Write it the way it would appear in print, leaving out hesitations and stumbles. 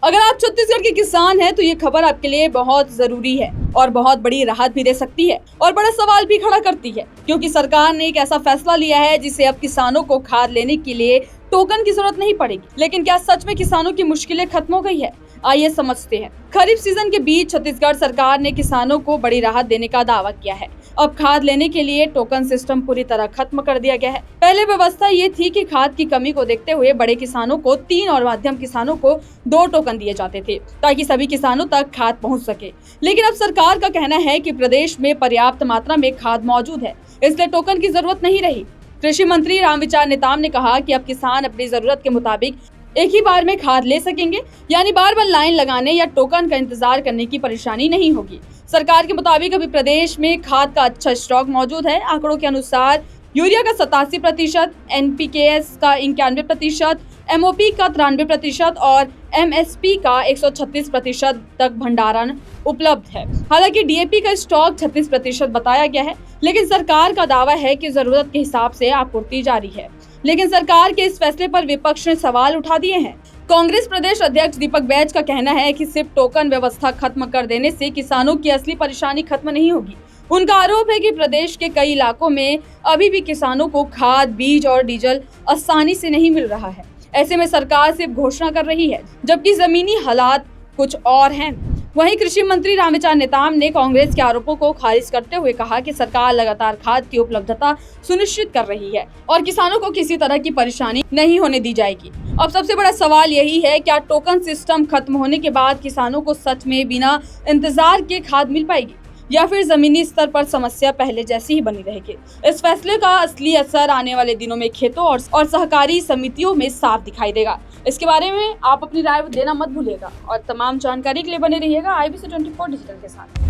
अगर आप छत्तीसगढ़ के किसान हैं तो ये खबर आपके लिए बहुत जरूरी है और बहुत बड़ी राहत भी दे सकती है और बड़ा सवाल भी खड़ा करती है, क्योंकि सरकार ने एक ऐसा फैसला लिया है जिससे अब किसानों को खाद लेने के लिए टोकन की जरूरत नहीं पड़ेगी। लेकिन क्या सच में किसानों की मुश्किलें खत्म हो गई है? आइए समझते हैं। खरीफ सीजन के बीच छत्तीसगढ़ सरकार ने किसानों को बड़ी राहत देने का दावा किया है। अब खाद लेने के लिए टोकन सिस्टम पूरी तरह खत्म कर दिया गया है। पहले व्यवस्था ये थी कि खाद की कमी को देखते हुए बड़े किसानों को 3 और मध्यम किसानों को 2 टोकन दिए जाते थे ताकि सभी किसानों तक खाद पहुंच सके। लेकिन अब सरकार का कहना है कि प्रदेश में पर्याप्त मात्रा में खाद मौजूद है, इसलिए टोकन की जरूरत नहीं रही। कृषि मंत्री रामविचार नेताम ने कहा कि अब किसान अपनी जरूरत के मुताबिक एक ही बार में खाद ले सकेंगे, यानी बार बार लाइन लगाने या टोकन का इंतजार करने की परेशानी नहीं होगी। सरकार के मुताबिक अभी प्रदेश में खाद का अच्छा स्टॉक मौजूद है। आंकड़ों के अनुसार यूरिया का 87%, NPKs का 91%, MOP का 93% और MSP का 136% तक भंडारण उपलब्ध है। हालांकि DAP का स्टॉक 36% बताया गया है, लेकिन सरकार का दावा है कि जरूरत के हिसाब से आपूर्ति जारी है। लेकिन सरकार के इस फैसले पर विपक्ष ने सवाल उठा दिए हैं। कांग्रेस प्रदेश अध्यक्ष दीपक बैज का कहना है कि सिर्फ टोकन व्यवस्था खत्म कर देने से किसानों की असली परेशानी खत्म नहीं होगी। उनका आरोप है कि प्रदेश के कई इलाकों में अभी भी किसानों को खाद, बीज और डीजल आसानी से नहीं मिल रहा है। ऐसे में सरकार सिर्फ घोषणा कर रही है, जबकि जमीनी हालात कुछ और हैं। वहीं कृषि मंत्री रामविचार नेताम ने कांग्रेस के आरोपों को खारिज करते हुए कहा कि सरकार लगातार खाद की उपलब्धता सुनिश्चित कर रही है और किसानों को किसी तरह की परेशानी नहीं होने दी जाएगी। अब सबसे बड़ा सवाल यही है, क्या टोकन सिस्टम खत्म होने के बाद किसानों को सच में बिना इंतजार के खाद मिल पाएगी या फिर जमीनी स्तर पर समस्या पहले जैसी ही बनी रहेगी? इस फैसले का असली असर आने वाले दिनों में खेतों और सहकारी समितियों में साफ दिखाई देगा। इसके बारे में आप अपनी राय देना मत भूलिएगा और तमाम जानकारी के लिए बने रहिएगा IBC 24 डिजिटल के साथ।